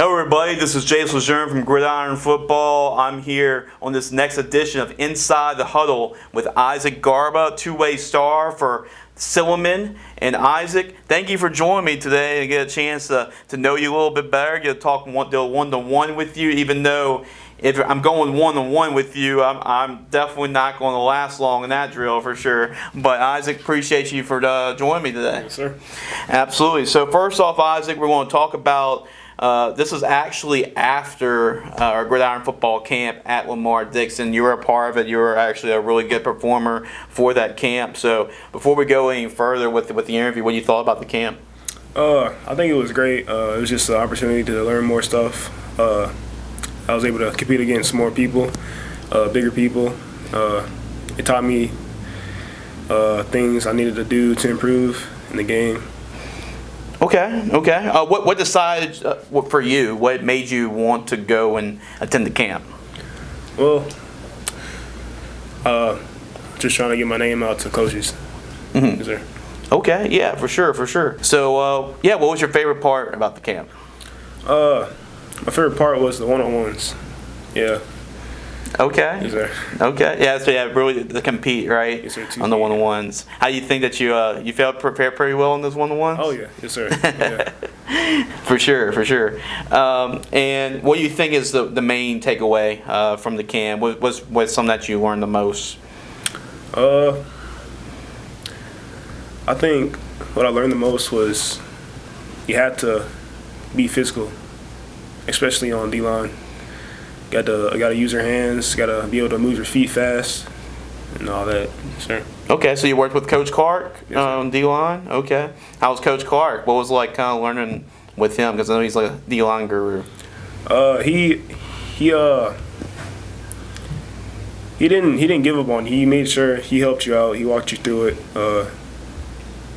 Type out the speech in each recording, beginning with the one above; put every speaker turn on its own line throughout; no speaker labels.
Hello everybody, this is James Lejeune from Gridiron Football. I'm here on this next edition of Inside the Huddle with Isaac Garba, two-way star for Silliman. And Isaac, thank you for joining me today and get a chance to know you a little bit better, get to talk one-to-one with you, even though if I'm going one-on-one with you, I'm definitely not going to last long in that drill for sure. But Isaac, appreciate you for joining me today.
Yes, sir.
Absolutely. So first off, Isaac, we're going to talk about this is actually after our Gridiron Football camp at Lamar Dixon. You were a part of it. You were actually a really good performer for that camp. So before we go any further with the interview, what you thought about the camp?
I think it was great. It was just an opportunity to learn more stuff. I was able to compete against more people, bigger people. It taught me things I needed to do to improve in the game.
Okay. What decided for you? What made you want to go and attend the camp?
Well, just trying to get my name out to coaches.
Mm-hmm.
Yes, sir.
Okay, yeah, for sure. So, what was your favorite part about the camp?
My favorite part was the one-on-ones. Yeah.
Okay.
Yes, sir.
Okay. Yeah. So really to compete, right?
Yes, sir.
On the one-on-ones. How do you think that you felt prepared pretty well on those one-on-ones?
Oh yeah. Yes, sir. Yeah.
For sure. And what do you think is the main takeaway from the camp? What's something that you learned the most?
I think what I learned the most was you have to be physical, especially on D-line. Got to use your hands. Got to be able to move your feet fast, and all that. Sure.
Okay, so you worked with Coach Clark on
Yes,
D-line. Okay, how was Coach Clark? What was it like kind of learning with him? Because I know he's like a D-line guru.
He didn't give up on you. He made sure he helped you out. He walked you through it.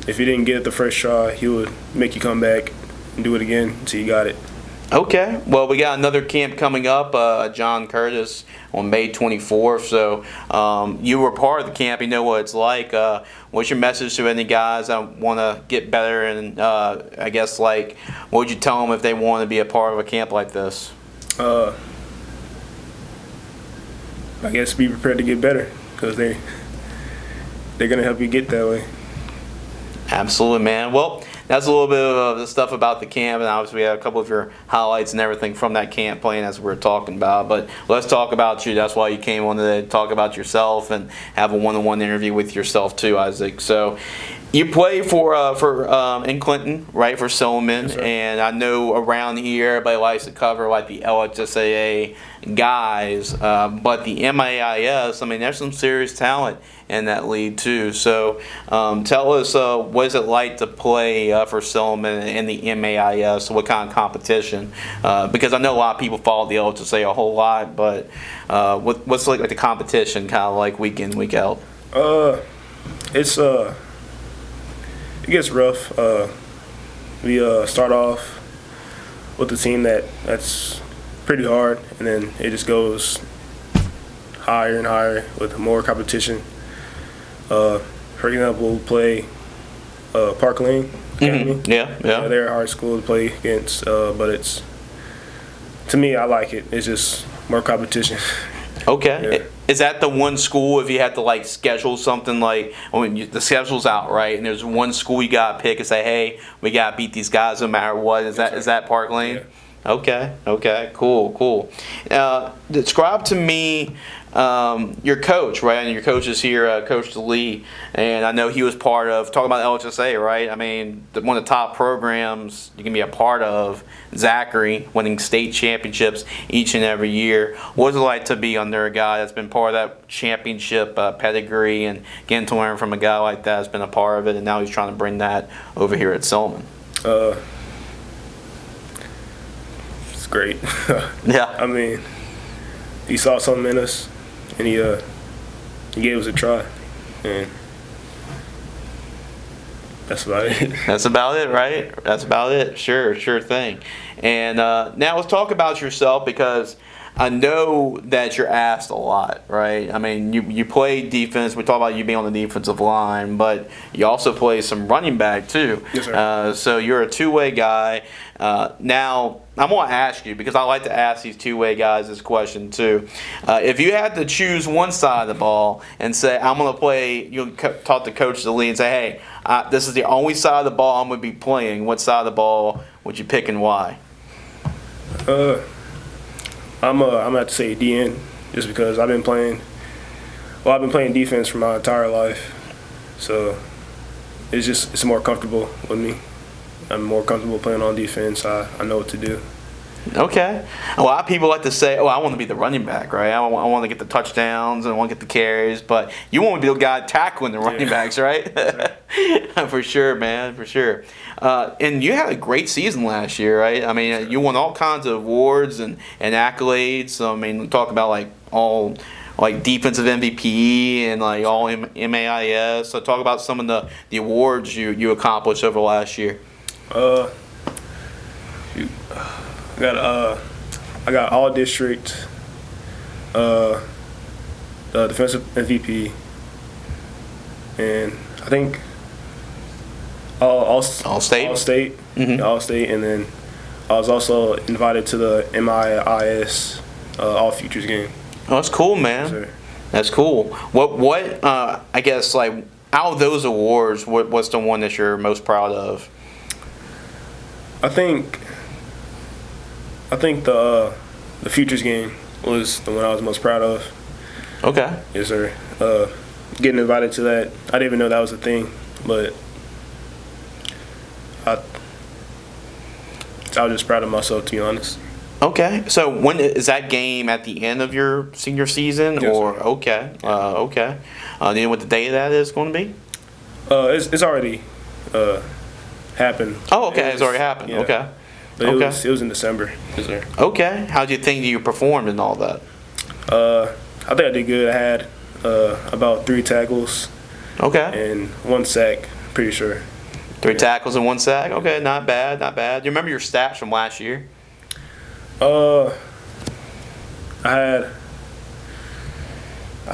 If you didn't get it the first try, he would make you come back and do it again until you got it.
Okay. Well, we got another camp coming up, John Curtis, on May 24th. So you were part of the camp. You know what it's like. What's your message to any guys that want to get better? And I guess, what would you tell them if they want to be a part of a camp like this?
I guess be prepared to get better because they're going to help you get that way.
Absolutely, man. Well, that's a little bit of the stuff about the camp, and obviously we had a couple of your highlights and everything from that camp playing as we were talking about. But let's talk about you. That's why you came on today to talk about yourself and have a one-on-one interview with yourself too, Isaac. So you play for in Clinton, right, for Silliman,
Yes,
and I know around here everybody likes to cover the LHSAA guys, but the MAIS, I mean, there's some serious talent in that league too. So tell us what is it like to play for Silliman in the MAIS? What kind of competition? Because I know a lot of people follow the LHSAA a whole lot, but what's like the competition kind of like week in, week out?
It gets rough. We start off with a team that's pretty hard, and then it just goes higher and higher with more competition. For example, we'll play Park Lane Academy.
Mm-hmm. Yeah.
They're a hard school to play against, but to me, I like it. It's just more competition.
Okay.
Yeah.
Is that the one school if you had to schedule something the schedule's out, right? And there's one school you got to pick and say, hey, we got to beat these guys no matter what. Is that Park Lane?
Yeah.
Okay. Cool. Describe to me your coach, right? And your coach is here, Coach Lee, and I know he was part of, talking about LHSA, right? I mean, one of the top programs you can be a part of, Zachary, winning state championships each and every year. What is it like to be under a guy that's been part of that championship pedigree and getting to learn from a guy like that that's been a part of it, and now he's trying to bring that over here at Silliman?
It's great.
Yeah.
I mean, he saw something in us, and he gave us a try, and that's about it.
That's about it, right? That's about it. Sure thing. And now let's talk about yourself, because I know that you're asked a lot, right? I mean, you play defense. We talk about you being on the defensive line, but you also play some running back too.
Yes, sir.
So you're a two-way guy. Now, I'm going to ask you, because I like to ask these two-way guys this question too. If you had to choose one side of the ball and say, I'm going to play, you talk to Coach of the league and say, hey, this is the only side of the ball I'm going to be playing. What side of the ball would you pick and why?
I'm gonna have to say DN, just because I've been playing defense for my entire life, so it's more comfortable with me. I'm more comfortable playing on defense. I know what to do.
Okay. A lot of people like to say, I want to be the running back, right? I want to get the touchdowns and I want to get the carries, but you want to be the guy tackling the running backs, right? For sure, man, for sure. And you had a great season last year, right? I mean, you won all kinds of awards and accolades. So, I mean, talk about all defensive MVP and all MAIS. So talk about some of the awards you accomplished over the last year.
I got all district, the defensive MVP, and I think all state. All state, all state, and then I was also invited to the MIIS All Futures game.
Oh, that's cool, man.
Sure.
That's cool. What I guess out of those awards, what's the one that you're most proud of?
I think the Futures game was the one I was most proud of.
Okay.
Yes, sir. Getting invited to that, I didn't even know that was a thing, but I was just proud of myself, to be honest.
Okay. So when is that game at the end of your senior season,
yes,
or
sir.
okay? Okay. Do you know what the day of that is going to be?
It's already happened.
Oh, okay. It's already happened.
Yeah.
Okay.
But it was in December. Yes, sir.
Okay. How do you think you performed in all that?
I think I did good. I had about 3 tackles.
Okay.
And 1 sack, pretty sure.
3 tackles and 1 sack. Okay, not bad, not bad. Do you remember your stats from last year?
I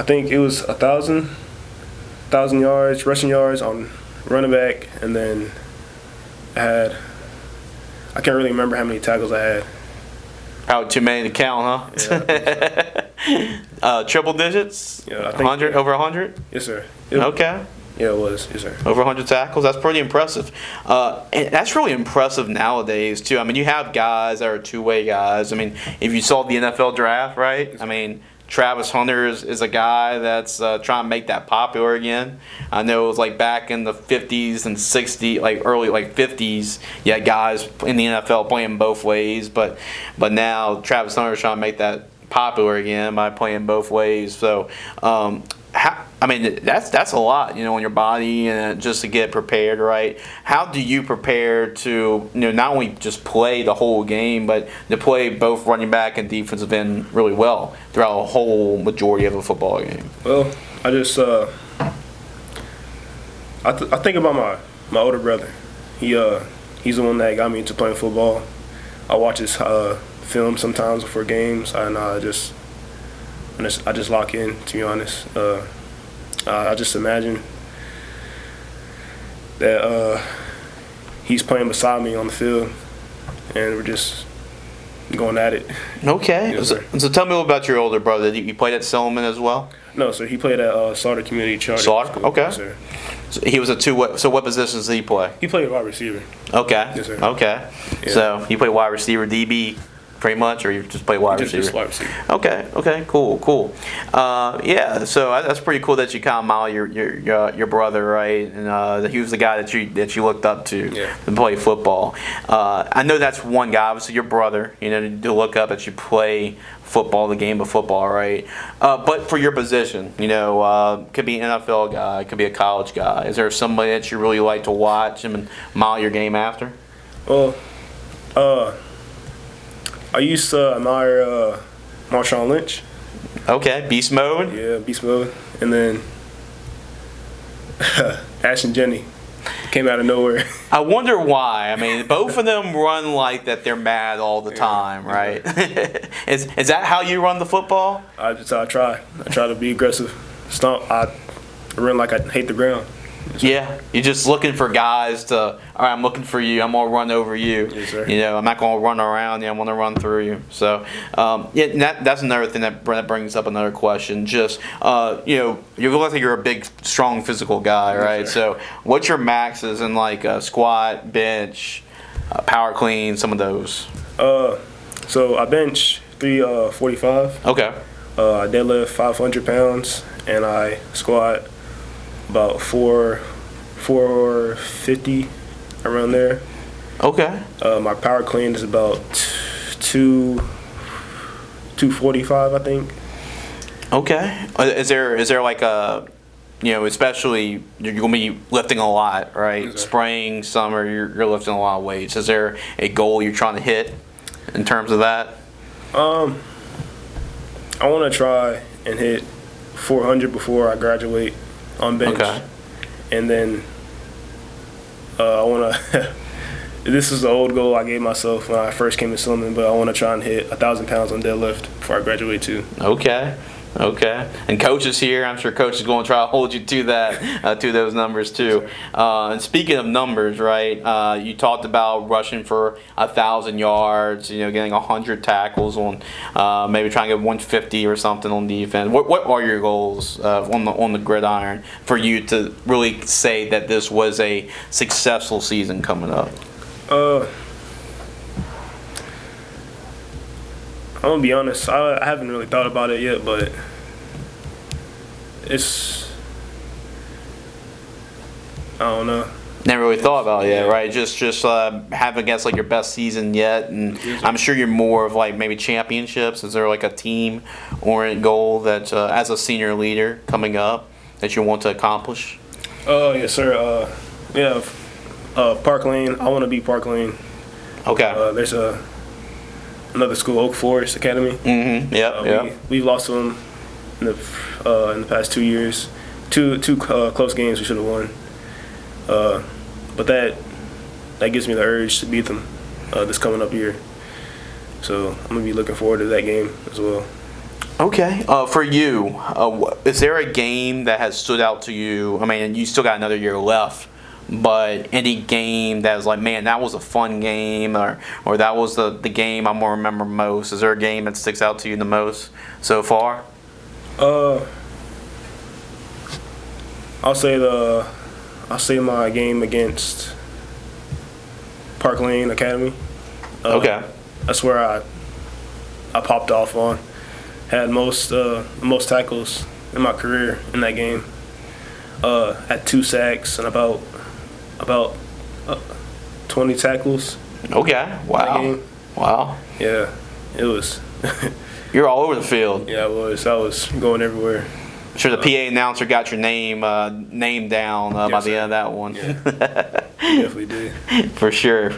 think it was 1,000 yards, rushing yards on running back, and then I can't really remember how many tackles I had.
Probably too many to count, huh?
Yeah,
triple digits?
Yeah, I think
100, over 100?
Yes, sir.
Okay.
Yeah, it was. Yes, sir.
Over 100 tackles. That's pretty impressive. And that's really impressive nowadays, too. I mean, you have guys that are two-way guys. I mean, if you saw the NFL draft, right? I mean, Travis Hunter is a guy that's trying to make that popular again. I know it was back in the 50s and 60s, early 50s, you had guys in the NFL playing both ways. But now Travis Hunter is trying to make that popular again by playing both ways. So, that's a lot, on your body and just to get prepared, right? How do you prepare to, not only just play the whole game, but to play both running back and defensive end really well throughout a whole majority of a football game?
Well, I just I think about my older brother. He's the one that got me into playing football. I watch his film sometimes before games, and I just lock in, to be honest. I just imagine that he's playing beside me on the field, and we're just going at it.
Okay.
Yes,
so tell me about your older brother. You played at Silliman as well?
No, sir. He played at Slaughter Community Charter.
Slaughter? Okay.
Yes, sir.
So he was a two-way. So what positions did he play?
He played wide receiver.
Okay.
Yes, sir.
Okay.
Yeah.
So you play wide receiver, DB, pretty much, or you just play wide receiver?
Just wide receiver.
Okay. Cool. Yeah. So that's pretty cool that you kind of model your brother, right? And that he was the guy that you looked up to play football. I know that's one guy, obviously your brother. To look up that you play football, the game of football, right? But for your position, could be an NFL guy, could be a college guy. Is there somebody that you really like to watch and model your game after?
Well, I used to admire Marshawn Lynch.
Okay, beast mode.
Yeah, beast mode. And then Ashton Jenny came out of nowhere.
I wonder why. I mean, both of them run like that they're mad all the time, right? Is that how you run the football?
I try to be aggressive. Stomp. I run like I hate the ground.
Yeah, you're just looking for guys to. All right, I'm looking for you. I'm gonna run over you.
Yes, sir.
You know, I'm not gonna run around you. I'm gonna run through you. So, yeah, that's another thing that brings up another question. Just, you know, you look like you're a big, strong, physical guy, right?
sir.
So, what's your maxes in like squat, bench, power clean, some of those?
So I bench 345.
Okay.
I deadlift 500 pounds, and I squat about 450 around there.
Okay.
My power clean is about 245, I think.
Okay. Is there like a, you know, especially you're gonna be lifting a lot, right?
Yes, sir.
Spring, summer, you're lifting a lot of weights. Is there a goal you're trying to hit in terms of that?
I want to try and hit 400 before I graduate on bench.
Okay.
And then I want to. This is the old goal I gave myself when I first came to Silliman, but I want to try and hit 1,000 pounds on deadlift before I graduate too.
Okay. Okay. And coach is here. I'm sure coach is going to try to hold you to that, to those numbers too. And speaking of numbers, right? You talked about rushing for 1,000 yards. You know, getting 100 tackles on, maybe trying to get 150 or something on defense. What are your goals on the gridiron for you to really say that this was a successful season coming up?
I'm gonna be honest. I haven't really thought about it yet, but I don't know.
Never really thought about it yet, right? Just have, I guess, like your best season yet, and I'm sure you're more of like maybe championships. Is there like a team-oriented goal that, as a senior leader coming up, that you want to accomplish?
Yes, sir. Yeah, Park Lane. I want to be Park Lane.
Okay.
There's another school, Oak Forest Academy.
Mm-hmm. Yep.
We've lost to them in the past 2 years. Two close games we should have won. But that gives me the urge to beat them this coming up year. So I'm gonna be looking forward to that game as well.
Okay. For you, is there a game that has stood out to you? I mean, you still got another year left, but any game that was like, man, that was a fun game, or that was the game I'm gonna remember most? Is there a game that sticks out to you the most so far?
I'll say my game against Park Lane Academy.
Okay.
That's where I popped off on. Had most tackles in my career in that game. Had 2 sacks and about 20 tackles.
Okay. Wow. Wow.
Yeah, it was.
You're all over the field.
Yeah, I was going everywhere.
I'm sure the PA announcer got your name down by
Yes,
the
sir.
end of that one.
Yeah. Definitely did.
For sure.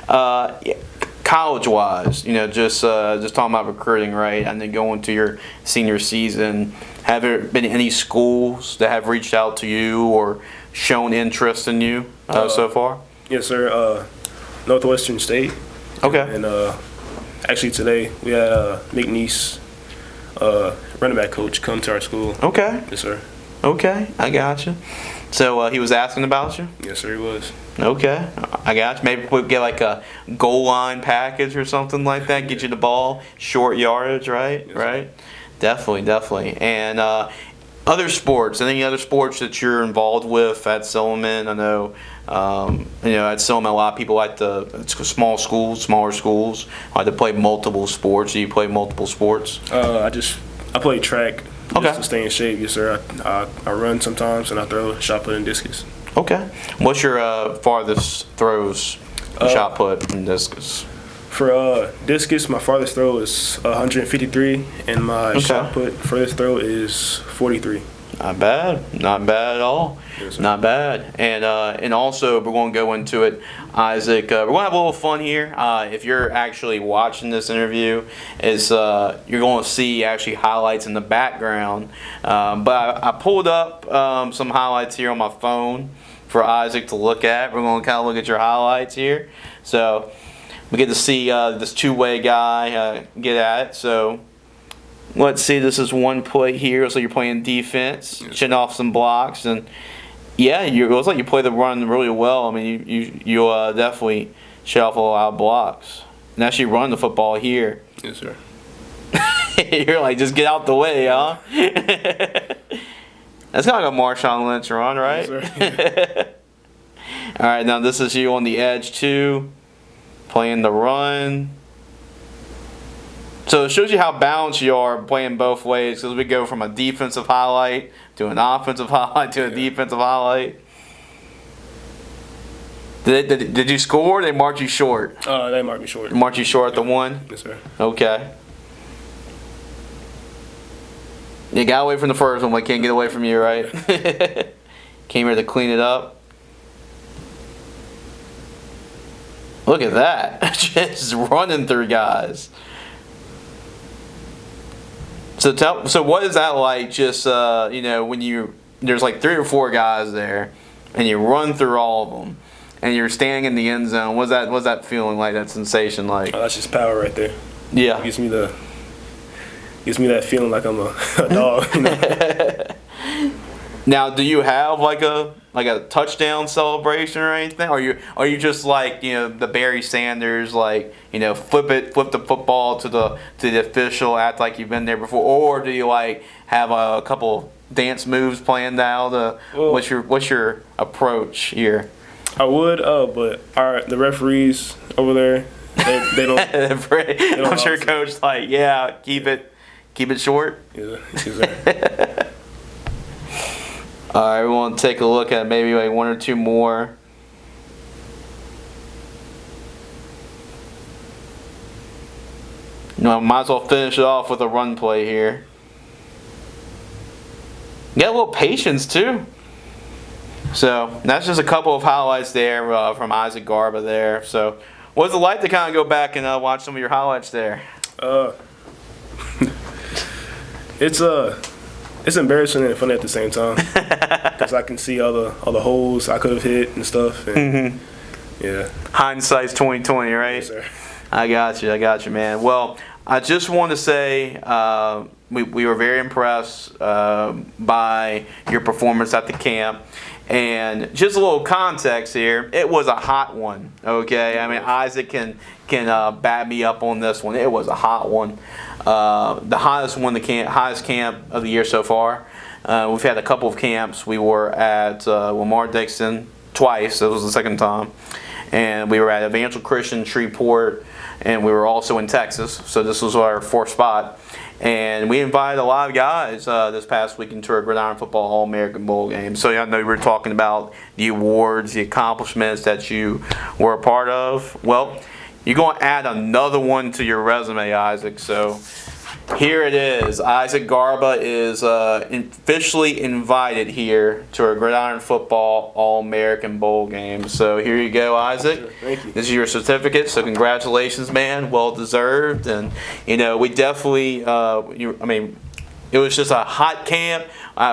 Yeah, college-wise, you know, just talking about recruiting, right? And then going to your senior season, have there been any schools that have reached out to you or shown interest in you so far?
Yes, sir. Northwestern State.
Okay.
And actually today we had McNeese, running back coach, come to our school.
Okay.
Yes, sir.
Okay. I got you. So he was asking about you?
Yes, sir, he was.
Okay, I got you. Maybe we'll get like a goal line package or something like that. Get you the ball, short yardage, right?
Yes,
right. Definitely. And other sports, any other sports that you're involved with at Silliman? I know, you know, at Silliman, a lot of people like to. It's smaller schools like to play multiple sports. Do you play multiple sports?
I play track.
Okay.
Just to stay in shape. Yes, sir. I run sometimes and I throw shot put and discus.
Okay. What's your farthest throws, shot put, and discus?
For discus, my farthest throw is 153, and my
Okay.
shot put furthest throw is 43.
Not bad at all.
Yes, sir.
Not bad. And also we're going to go into it, Isaac. We're going to have a little fun here. If you're actually watching this interview, you're going to see actually highlights in the background. But I pulled up some highlights here on my phone for Isaac to look at. We're going to kind of look at your highlights here. So we get to see this two-way guy get at it. So let's see, this is one play here. So you're playing defense, chin off some blocks, and Yeah, it looks like you play the run really well. I mean, you definitely shuffle a lot of blocks. And actually run the football here.
Yes, sir.
You're like, just get out the way, huh? That's kind of like a Marshawn Lynch run, right?
Yes, sir.
All right, now this is you on the edge too, playing the run. So it shows you how balanced you are playing both ways, because we go from a defensive highlight to an offensive highlight to a defensive highlight. Did you score or they marked you short?
They marked me short.
Marked you short at the 1?
Yes, sir.
Okay. You got away from the first one, but can't get away from you, right? Came here to clean it up. Look at that. Just running through guys. So what is that like, just, when there's like 3 or 4 guys there, and you run through all of them, and you're standing in the end zone, what's that feeling like, that sensation like?
Oh, that's just power right there.
Yeah.
It gives me that feeling like I'm a dog. You know?
Now, do you have like a touchdown celebration or anything? Or are you just like, the Barry Sanders, like, flip the football to the official, act like you've been there before, or do you like have a couple dance moves planned out?
Well,
what's your approach here?
I would, but the referees over there, they don't.
I'm sure Coach like, yeah, keep it short.
Yeah, exactly.
All right, we want to take a look at maybe like 1 or 2 more. Might as well finish it off with a run play here. You got a little patience too. So that's just a couple of highlights there from Isaac Garba there. So what's it like to kind of go back and watch some of your highlights there?
It's embarrassing and fun at the same time, because I can see all the holes I could have hit and stuff. And, yeah.
Hindsight's 20/20, right?
Yes, sir.
I got you, man. Well, I just want to say we were very impressed by your performance at the camp. And just a little context here, it was a hot one, okay? I mean, Isaac can back me up on this one. It was a hot one. The hottest highest camp of the year so far. We've had a couple of camps. We were at Lamar Dixon twice. That was the second time. And we were at Evangel Christian Shreveport, and we were also in Texas. So this was our 4th spot. And we invited a lot of guys this past weekend to our Gridiron Football All-American Bowl game. So I know we were talking about the awards, the accomplishments that you were a part of. Well, you're going to add another one to your resume, Isaac. So here it is. Isaac Garba is officially invited here to our Gridiron Football All-American Bowl game. So here you go, Isaac.
Sure, thank you.
This is your certificate, so congratulations, man. Well deserved. And, we definitely, it was just a hot camp.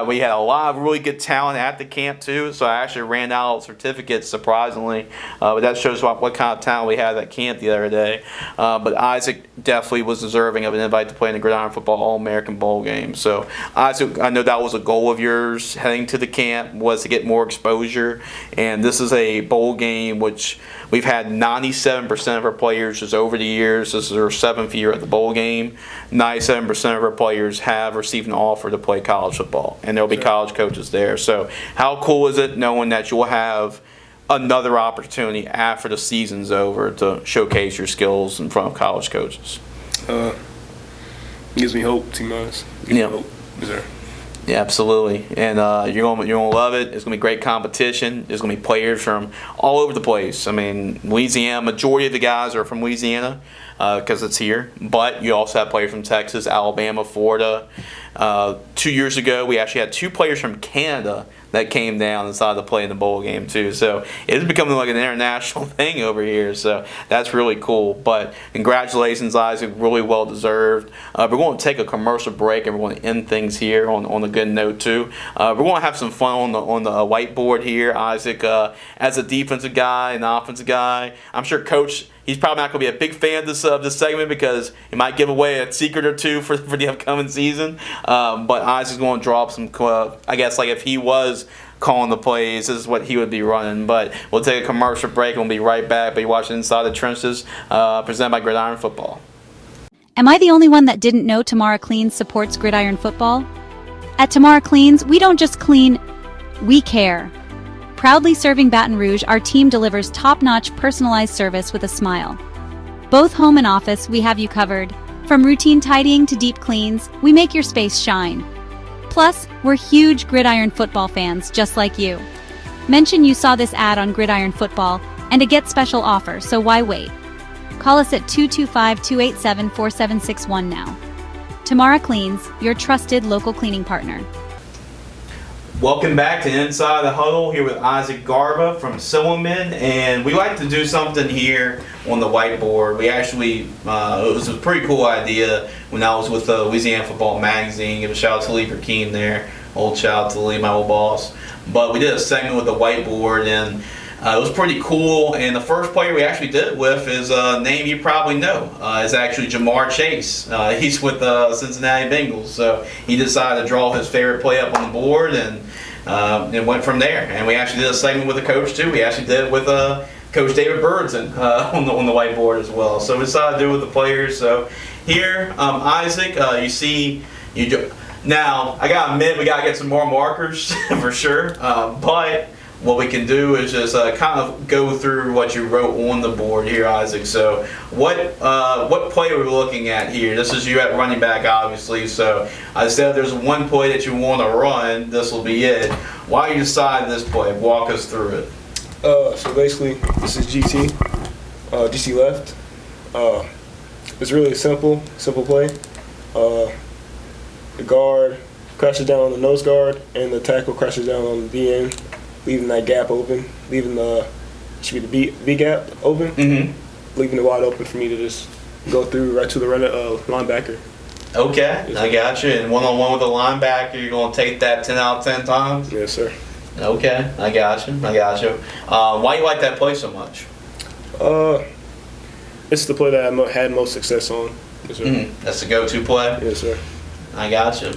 We had a lot of really good talent at the camp too, so I actually ran out of certificates, surprisingly. But that shows what kind of talent we had at camp the other day. But Isaac definitely was deserving of an invite to play in the Gridiron Football All-American Bowl game. So Isaac, I know that was a goal of yours heading to the camp, was to get more exposure. And this is a bowl game which we've had 97% of our players just over the years. This is our 7th year at the bowl game. 97% of our players have received an offer to play college football. And there'll be college coaches there. So how cool is it knowing that you'll have another opportunity after the season's over to showcase your skills in front of college coaches?
It gives me hope, to be honest.
Yeah.
Hope. Yes, sir.
Yeah, absolutely. And you're gonna love it. It's gonna be great competition. There's gonna be players from all over the place. I mean, Louisiana. Majority of the guys are from Louisiana because it's here. But you also have players from Texas, Alabama, Florida. 2 years ago, we actually had 2 players from Canada that came down and decided to play in the bowl game too. So it's becoming like an international thing over here. So that's really cool. But congratulations, Isaac. Really well deserved. We're going to take a commercial break and we're going to end things here on a good note too. We're going to have some fun on the whiteboard here. Isaac, as a defensive guy and offensive guy, I'm sure Coach, he's probably not going to be a big fan of this segment because he might give away a secret or two for the upcoming season. But Isaac's going to draw up some, I guess, like if he was calling the plays. This is what he would be running. But we'll take a commercial break and we'll be right back. Be watching Inside the Trenches, presented by Gridiron Football.
Am I the only one that didn't know Tamara Cleans supports Gridiron Football? At Tamara Cleans, we don't just clean, we care. Proudly serving Baton Rouge, our team delivers top-notch personalized service with a smile. Both home and office, we have you covered. From routine tidying to deep cleans, we make your space shine. Plus, we're huge Gridiron Football fans just like you. Mention you saw this ad on Gridiron Football and a get special offer, so why wait? Call us at 225-287-4761 now. Tamara Cleans, your trusted local cleaning partner.
Welcome back to Inside the Huddle, here with Isaac Garba from Silliman, and we like to do something here on the whiteboard. We actually, it was a pretty cool idea when I was with Louisiana Football Magazine. Give a shout out to Lee Perkeen there, old shout out to Lee, my old boss. But we did a segment with the whiteboard, and it was pretty cool. And the first player we actually did it with is a name you probably know. It's actually Jamar Chase. He's with the Cincinnati Bengals, so he decided to draw his favorite play up on the board, and it went from there. And we actually did a segment with the coach too. We actually did it with Coach David Birdson on the whiteboard as well. So we decided to do it with the players. So here, Isaac, you see, now I gotta admit we gotta get some more markers for sure. But what we can do is just kind of go through what you wrote on the board here, Isaac. So what play are we looking at here? This is you at running back, obviously. So I said there's one play that you want to run. This will be it. Why you decide this play? Walk us through it.
So basically, this is GT, GT left. It's really a simple play. The guard crashes down on the nose guard, and the tackle crashes down on the DN, leaving that gap open, leaving should be the B gap open, leaving it wide open for me to just go through right to the linebacker.
Okay, I got you. And one-on-one with the linebacker, you're going to take that 10 out of 10 times?
Yes, sir.
Okay, I got you. Why you like that play so much?
It's the play that I had most success on. Yes, sir.
That's the go-to play?
Yes, sir.
I got you.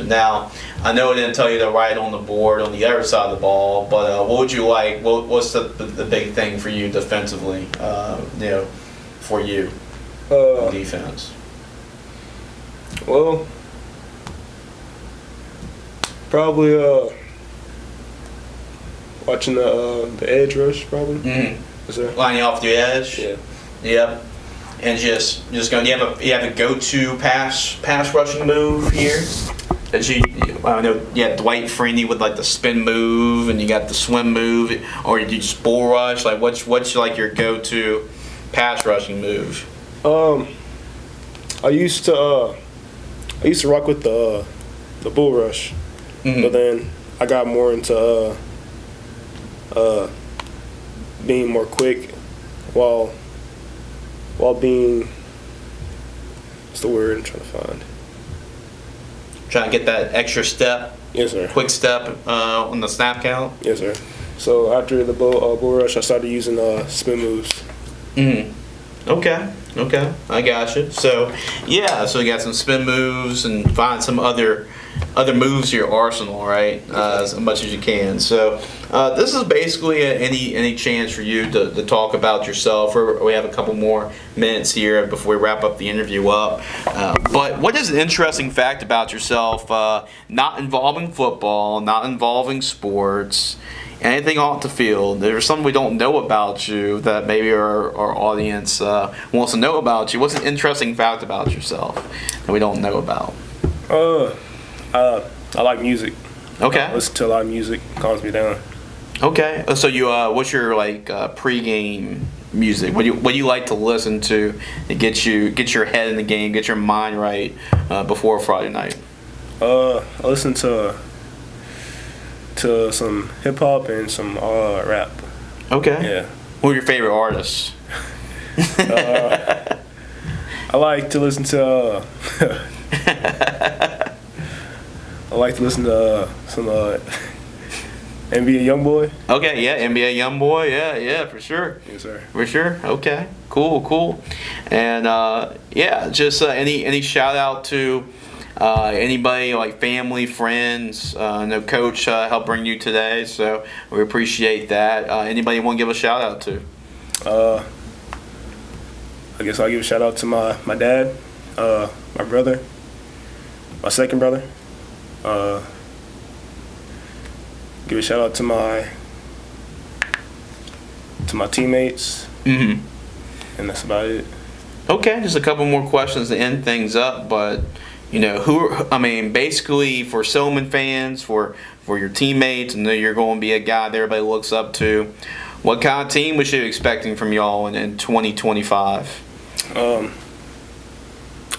Now, I know I didn't tell you to write on the board on the other side of the ball, but what would you like? What's the big thing for you defensively? For you, on defense.
Well, probably watching the edge rush, probably. Yes, sir.
Lining off the edge.
Yeah.
Yep. And just going. You have a go-to pass rushing move here. I know you had Dwight Freeney with like the spin move, and you got the swim move, or you just bull rush. Like what's like your go-to pass rushing move?
I used to rock with the bull rush, but then I got more into being more quick while being, what's the word I'm trying to find?
Trying to get that extra step.
Yes, sir.
Quick step on the snap count.
Yes, sir. So after the bull rush, I started using spin moves.
Okay, I got you. So you got some spin moves and find some other moves to your arsenal, right? As much as you can. So this is basically any chance for you to talk about yourself. We have a couple more minutes here before we wrap up the interview up. But what is an interesting fact about yourself, not involving football, not involving sports, anything off the field? There's something we don't know about you that maybe our audience wants to know about you. What's an interesting fact about yourself that we don't know about?
I like music.
Okay.
I listen to a lot of music. Calms me down.
Okay. So you, what's your pregame music? What do you like to listen to get your head in the game, get your mind right before Friday night?
I listen to some hip hop and some rap. Okay. Yeah.
Who are your favorite artists?
I like to listen to. I like to listen to some NBA YoungBoy.
Okay, yeah, NBA YoungBoy, yeah, for sure.
Yes, sir.
For sure. Okay, cool. And just any shout out to Anybody like family, friends, I know Coach helped bring you today, so we appreciate that. Anybody you want to give a shout out to?
I guess I'll give a shout out to my dad, my brother, my second brother. Give a shout out to my teammates, and that's about it.
Okay, just a couple more questions to end things up, but basically for Silliman fans, for your teammates, and you're going to be a guy that everybody looks up to. What kind of team we should be expecting from y'all in 2025?
A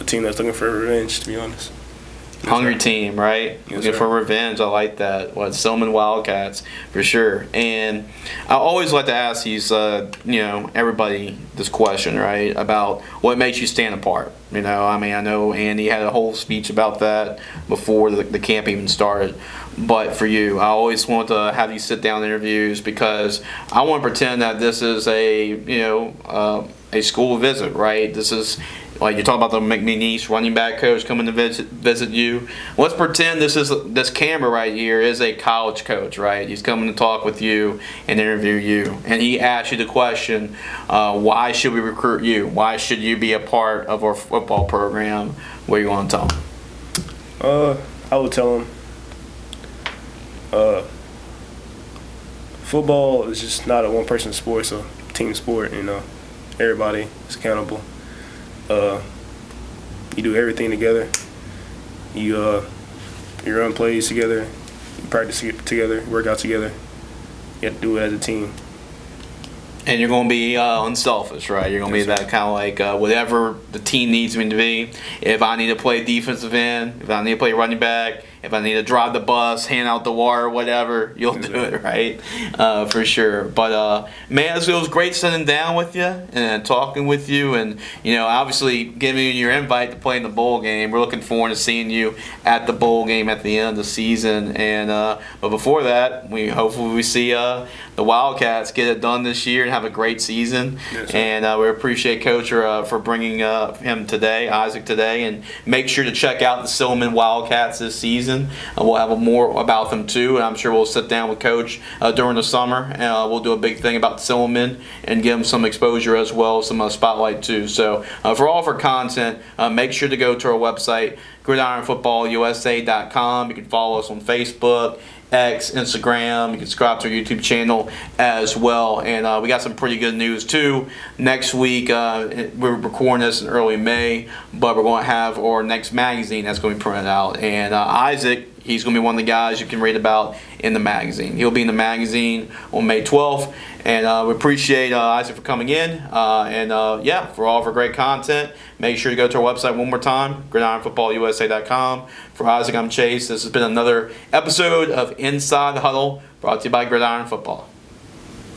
team that's looking for revenge, to be honest.
Hungry team, right?
Yes,
Looking
sir.
for revenge. I like that. Silliman Wildcats for sure. And I always like to ask these, everybody this question, right, about what makes you stand apart. I know Andy had a whole speech about that before the camp even started. But for you, I always want to have you sit down interviews because I want to pretend that this is a school visit, right? This is like you're talking about the McNeese running back coach coming to visit you. Let's pretend this camera right here is a college coach, right? He's coming to talk with you and interview you, and he asks you the question, why should we recruit you? Why should you be a part of our football program? What do you want to tell him?
I would tell him, football is just not a one-person sport; it's a team sport. Everybody is accountable. You do everything together. You run plays together. You practice together. Work out together. You have to do it as a team.
And you're going to be unselfish, right? You're going to be that kind of like whatever the team needs me to be. If I need to play defensive end, if I need to play running back, if I need to drive the bus, hand out the water, whatever, you'll do it, right? For sure. But, man, it was great sitting down with you and talking with you and, obviously giving you your invite to play in the bowl game. We're looking forward to seeing you at the bowl game at the end of the season. And but before that, hopefully we see the Wildcats get it done this year and have a great season.
Yes,
and we appreciate Coach for bringing him today, Isaac today. And make sure to check out the Silliman Wildcats this season. We'll have more about them too, and I'm sure we'll sit down with Coach during the summer, and we'll do a big thing about Silliman and give them some exposure as well, some spotlight too. So for all of our content, make sure to go to our website, gridironfootballusa.com. You can follow us on Facebook, X, Instagram. You can subscribe to our YouTube channel as well. And we got some pretty good news too. Next week, we're recording this in early May, but we're going to have our next magazine that's going to be printed out. And Isaac, he's going to be one of the guys you can read about in the magazine. He'll be in the magazine on May 12th. And we appreciate Isaac for coming in. For all of our great content, make sure to go to our website one more time, gridironfootballusa.com. For Isaac, I'm Chase. This has been another episode of Inside the Huddle, brought to you by Gridiron Football.